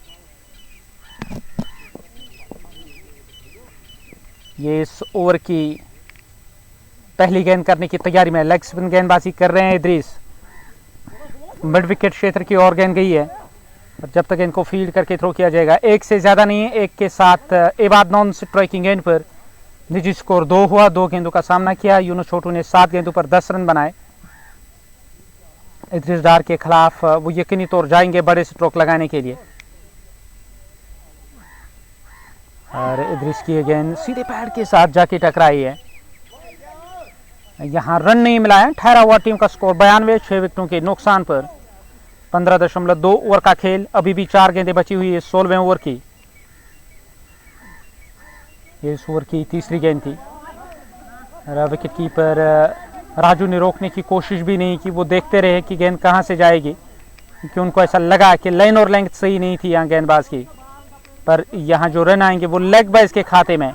ये इस ओवर की पहली गेंद करने की तैयारी में। लेग स्पिन गेंदबाजी कर रहे हैं इद्रिस। मिड विकेट क्षेत्र की ओर गेंद गई है और जब तक इनको फील्ड करके थ्रो किया जाएगा। 1 से ज्यादा नहीं है। 1 के साथ इबाद नॉन स्ट्राइकिंग गेंद पर निजी स्कोर 2 हुआ। 2 गेंदों का सामना किया। यूनुस छोटू ने 7 गेंदों पर 10 रन बनाए। इद्रिस डार के खिलाफ वो यकीनी तौर जाएंगे बड़े स्ट्रोक लगाने के लिए और इद्रिस की गेंद सीधे पैड के साथ जाके टकराई है। यहां रन नहीं मिला है। ठहरा हुआ टीम का स्कोर 92, 6 विकेटों के नुकसान पर। 15.2 ओवर का खेल, अभी भी 4 गेंदें बची हुई है 16वें ओवर की। ये इस ओवर की तीसरी गेंद थी। विकेट कीपर राजू ने रोकने की कोशिश भी नहीं की। वो देखते रहे कि गेंद कहां से जाएगी, क्योंकि उनको ऐसा लगा कि लाइन और लेंथ सही नहीं थी यहाँ गेंदबाज की। पर यहाँ जो रन आएंगे वो लेग बाइज के खाते में।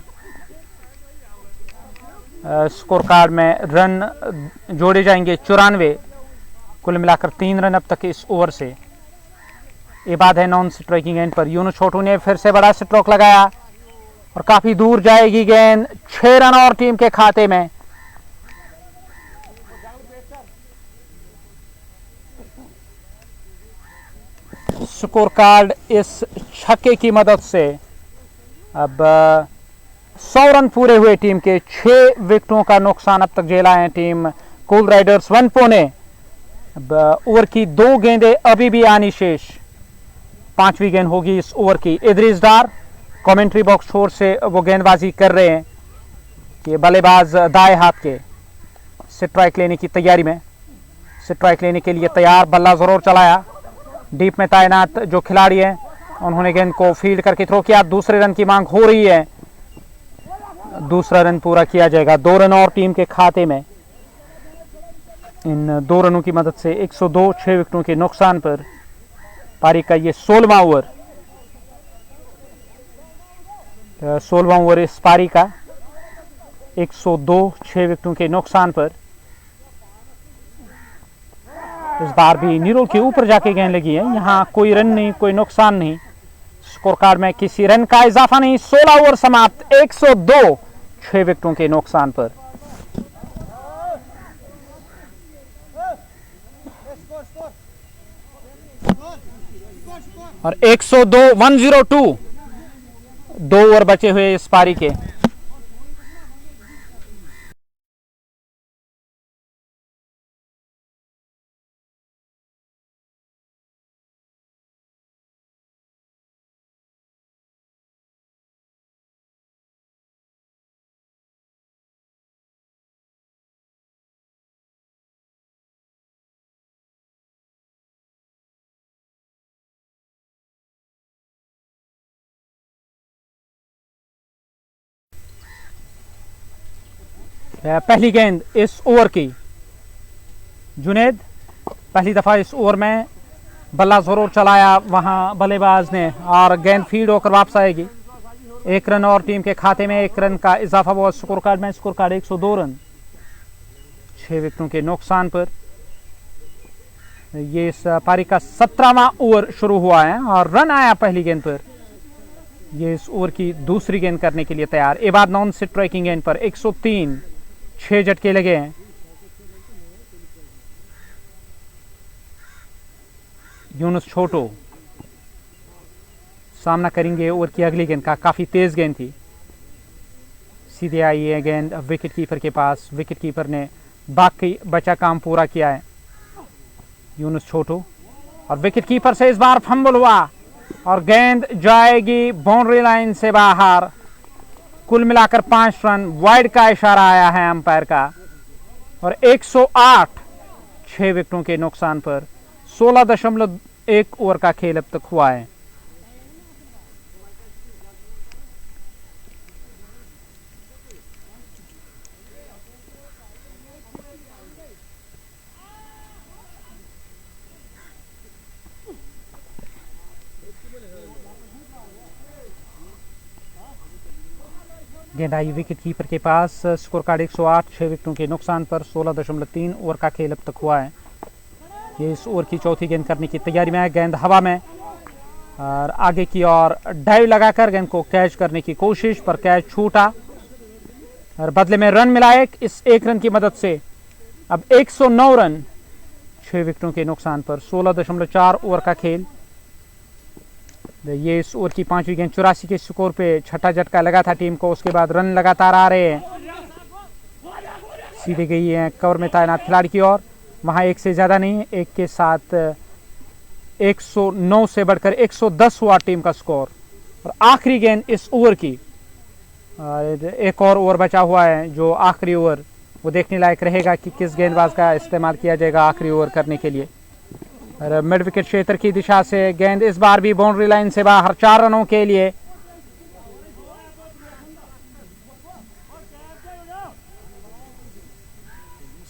स्कोर कार्ड में रन जोड़े जाएंगे 94। कुल मिलाकर 3 रन अब तक इस ओवर से। इबाद है नॉन स्ट्राइकिंग एंड पर। यूनुस छोटू ने फिर से बड़ा स्ट्रोक लगाया और काफी दूर जाएगी गेंद। 6 रन और टीम के खाते में। स्कोर कार्ड इस छक्के की मदद से अब 100 रन पूरे हुए टीम के। 6 विकेटों का नुकसान अब तक झेला है टीम कोल राइडर्स 1 पौने। अब ओवर की 2 गेंदें अभी भी आनी शेष। 5वीं गेंद होगी इस ओवर की। इद्रिस डार कमेंट्री बॉक्स छोर से वो गेंदबाजी कर रहे हैं। कि बल्लेबाज दाएं हाथ के स्ट्राइक लेने की तैयारी में, स्ट्राइक लेने के लिए तैयार। बल्ला जरूर चलाया। डीप में तैनात जो खिलाड़ी हैं उन्होंने गेंद को फील्ड करके थ्रो किया। दूसरे रन की मांग हो रही है, दूसरा रन पूरा किया जाएगा। 2 रन और टीम के खाते में। इन 2 रनों की मदद से 102, 6 विकेटों के नुकसान पर पारी का ये 16वां ओवर, 16वां ओवर इस पारी का 102, 6 विकेटों के नुकसान पर। इस बार भी नीरोल के ऊपर जाके गेंद लगी है। यहाँ कोई रन नहीं, कोई नुकसान नहीं, स्कोर कार्ड में किसी रन का इजाफा नहीं। 16 ओवर समाप्त, 102, 6 विकेटों के नुकसान पर। और 102, 102, 2 ओवर बचे हुए इस पारी के। पहली गेंद इस ओवर की, जुनेद पहली दफा इस ओवर में बल्ला जरूर चलाया वहां बल्लेबाज ने, और गेंद फील्ड होकर वापस आएगी। 1 रन और टीम के खाते में 1 रन का इजाफा हुआ स्कोर कार्ड में। स्कोर कार्ड 102 रन, 6 विकेटों के नुकसान पर। ये इस पारी का 17वां ओवर शुरू हुआ है और रन आया पहली गेंद पर। ये इस ओवर की दूसरी गेंद करने के लिए तैयार। ए बाद नॉन स्ट्राइकिंग गेंद पर 103, 6 झटके लगे हैं। यूनुस छोटो सामना करेंगे ओवर की अगली गेंद का। काफी तेज गेंद थी, सीधे आई है गेंद विकेट कीपर के पास। विकेट कीपर ने बाकी बचा काम पूरा किया है, यूनुस छोटो। और विकेट कीपर से इस बार फंबल हुआ और गेंद जाएगी बाउंड्री लाइन से बाहर। कुल मिलाकर 5 रन, वाइड का इशारा आया है अंपायर का। और 108, 6 विकेटों के नुकसान पर 16.1 ओवर का खेल अब तक हुआ है। गेंद आई विकेट कीपर के पास। स्कोर कार्ड 108, 6 विकेटों के नुकसान पर 16.3 ओवर का खेल अब तक हुआ है। ये इस ओवर की चौथी गेंद करने की तैयारी में है। गेंद हवा में और आगे की ओर डाइव लगाकर गेंद को कैच करने की कोशिश, पर कैच छूटा और बदले में रन मिला एक। इस 1 रन की मदद से अब 109 रन, 6 विकेटों के नुकसान पर 16.4 ओवर का खेल। ये इस ओवर की 5वीं गेंद। 84 के स्कोर पे छठा झटका लगा था टीम को। उसके बाद रन लगातार आ रहे हैं। सीधे गई है कवर में तैनात खिलाड़ी की ओर। वहां 1 से ज्यादा नहीं, 1 के साथ 109 से बढ़कर 110 हुआ टीम का स्कोर। और आखिरी गेंद इस ओवर की। एक और ओवर बचा हुआ है, जो आखिरी ओवर वो देखने लायक रहेगा कि किस गेंदबाज का इस्तेमाल किया जाएगा आखिरी ओवर करने के लिए। और मिड विकेट क्षेत्र की दिशा से गेंद इस बार भी बाउंड्री लाइन से बाहर, 4 रनों के लिए।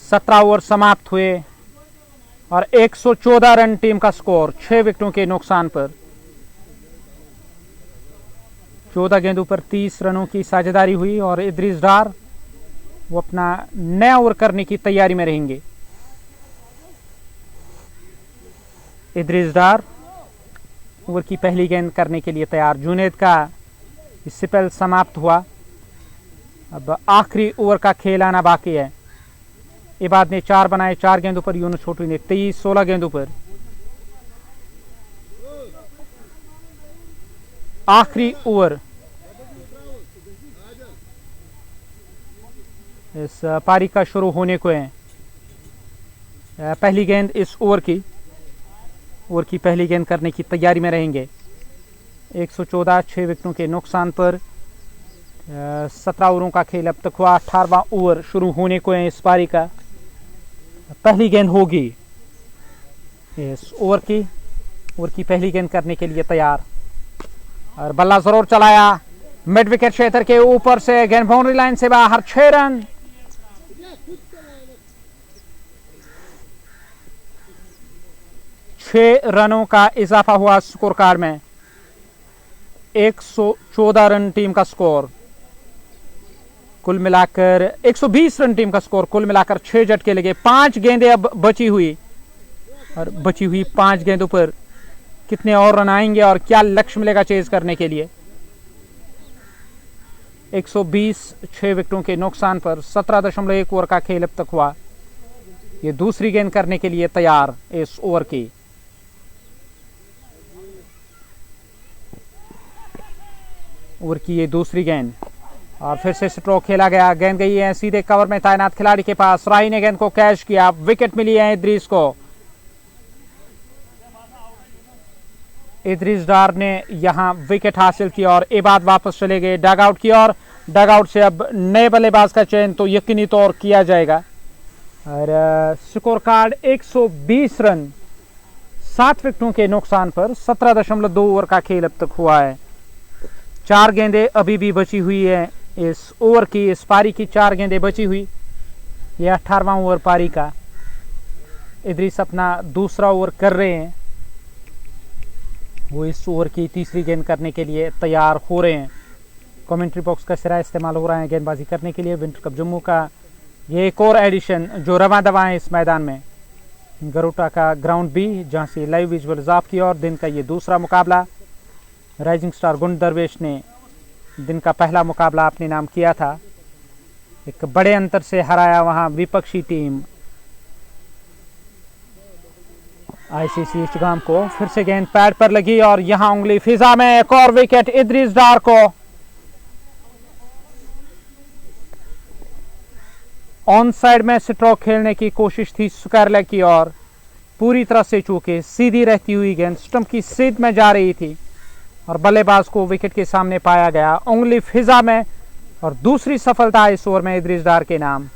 सत्रह ओवर समाप्त हुए और 114 रन टीम का स्कोर, 6 विकेटों के नुकसान पर। 14 गेंदों पर 30 रनों की साझेदारी हुई और इदरीस डार वो अपना नया ओवर करने की तैयारी में रहेंगे। इदरीस डार ओवर की पहली गेंद करने के लिए तैयार। जुनेद का स्पेल समाप्त हुआ, अब आखिरी ओवर का खेल आना बाकी है। इबाद ने 4 बनाए 4 गेंदों पर, यूनुस छोटू ने 23, 16 गेंदों पर। आखिरी ओवर इस पारी का शुरू होने को है। पहली गेंद इस ओवर की पहली गेंद करने की तैयारी में रहेंगे। 114, 6 विकेटों के नुकसान पर 17 ओवरों का खेल अब तक हुआ। 18वां ओवर शुरू होने को है इस पारी का। पहली गेंद होगी इस ओवर की पहली गेंद करने के लिए तैयार, और बल्ला जरूर चलाया मिड विकेट क्षेत्र के ऊपर से, गेंद बाउंड्री लाइन से बाहर। 6 रन। रनों का इजाफा हुआ स्कोर कार्ड में। 114 रन टीम का स्कोर, कुल मिलाकर 120 रन टीम का स्कोर। कुल मिलाकर 6 झटके लगे। 5 गेंदें अब बची हुई, और बची हुई 5 गेंदों पर कितने और रन आएंगे और क्या लक्ष्य मिलेगा चेज करने के लिए। 120 6 विकेटों के नुकसान पर 17.1 ओवर का खेल अब तक हुआ। ये दूसरी गेंद करने के लिए तैयार इस ओवर की। ओवर की ये दूसरी गेंद, और फिर से स्ट्रोक खेला गया। गेंद गई है सीधे कवर में तैनात खिलाड़ी के पास। राही ने गेंद को कैच किया। विकेट मिली है इद्रीस को। इद्रीस डार ने यहां विकेट हासिल की और इबाद वापस चले गए डगआउट की ओर। डगआउट से अब नए बल्लेबाज का चयन तो यकीनी तौर किया जाएगा। और स्कोर कार्ड 120 रन 7 विकेटों के नुकसान पर 17.2 ओवर का खेल अब तक हुआ है। 4 गेंदें अभी भी बची हुई है इस ओवर की। इस पारी की 4 गेंदें बची हुई। यह 18वां ओवर पारी का। इद्रीस अपना दूसरा ओवर कर रहे हैं। वो इस ओवर की तीसरी गेंद करने के लिए तैयार हो रहे हैं। कमेंट्री बॉक्स का सिरा इस्तेमाल हो रहा है गेंदबाजी करने के लिए। विंटर कप जम्मू का ये एक और एडिशन जो रवा दवा है इस मैदान में, गरुटा का ग्राउंड बी, जहां से लाइव विजुअल्स आपकी और दिन का ये दूसरा मुकाबला। राइजिंग स्टार गुंड दरवेश ने दिन का पहला मुकाबला अपने नाम किया था, एक बड़े अंतर से हराया वहां विपक्षी टीम आईसीसी इस्टगाम को। फिर से गेंद पैड पर लगी और यहां उंगली फिजा में। एक और विकेट इद्रीस डार को। ऑन साइड में स्ट्रोक खेलने की कोशिश थी सुकैरले की और पूरी तरह से चूके सीधी रहती हुई गेंद स्टंप की सीध में जा रही थी और बल्लेबाज को विकेट के सामने पाया गया। उंगली फिजा में और दूसरी सफलता इस ओवर में इद्रीस डार के नाम।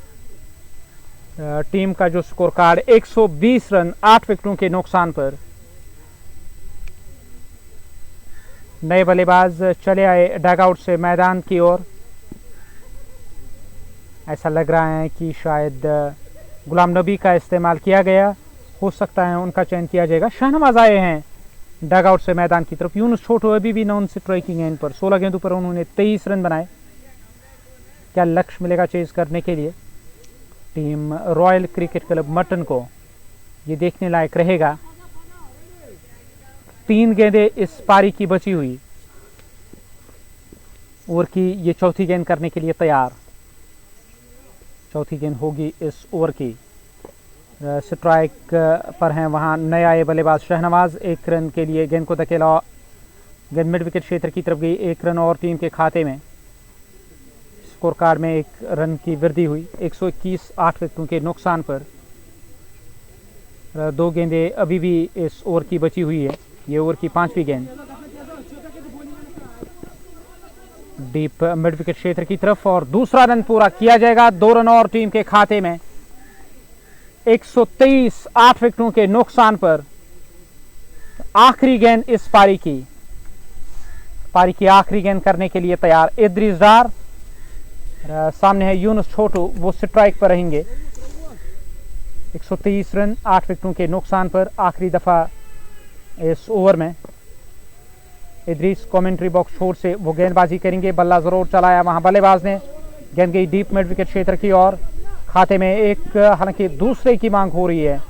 टीम का जो स्कोर कार्ड 120 रन 8 विकेटों के नुकसान पर। नए बल्लेबाज चले आए डगआउट से मैदान की ओर। ऐसा लग रहा है कि शायद गुलाम नबी का इस्तेमाल किया गया, हो सकता है उनका चयन किया जाएगा। शाहनवाज आए हैं डगआउट से मैदान की तरफ। यूनुस छोटू अभी भी नॉन स्ट्राइकिंग है इन पर। 16 गेंदों पर उन्होंने 23 रन बनाए। क्या लक्ष्य मिलेगा चेज करने के लिए team royal cricket club mutton को, ये देखने लायक रहेगा। 3 गेंदें इस पारी की बची हुई। ओवर की ये चौथी गेंद करने के लिए तैयार। चौथी गेंद होगी इस ओवर की। स्ट्राइक पर हैं वहां नए आए बल्लेबाज शहनवाज। 1 रन के लिए गेंद को धकेला। गेंद मिड विकेट क्षेत्र की तरफ गई। 1 रन और टीम के खाते में। स्कोर कार्ड में 1 रन की वृद्धि हुई। 121 8 विकेटों के नुकसान पर। 2 गेंदें अभी भी इस ओवर की बची हुई है। ये ओवर की 5वीं गेंद डीप मिड विकेट क्षेत्र की तरफ और दूसरा रन पूरा किया जाएगा। 2 रन और टीम के खाते में। 123 8 विकेटों के नुकसान पर आखिरी गेंद इस पारी की आखिरी गेंद करने के लिए तैयार इद्रीस डार। सामने है यूनुस छोटू, वो स्ट्राइक पर रहेंगे। 123 रन 8 विकेटों के नुकसान पर आखिरी दफा इस ओवर में। इद्रीस कमेंट्री बॉक्स छोर से वो गेंदबाजी करेंगे। बल्ला जरूर चलाया वहां बल्लेबाज ने। गेंद गई डीप मिड विकेट क्षेत्र की ओर। खाते में 1, हालांकि दूसरे की मांग हो रही है।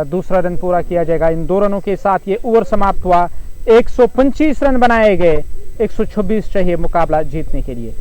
दूसरा रन पूरा किया जाएगा। इन 2 रनों के साथ ये ओवर समाप्त हुआ। 125 रन बनाए गए। 126 चाहिए मुकाबला जीतने के लिए।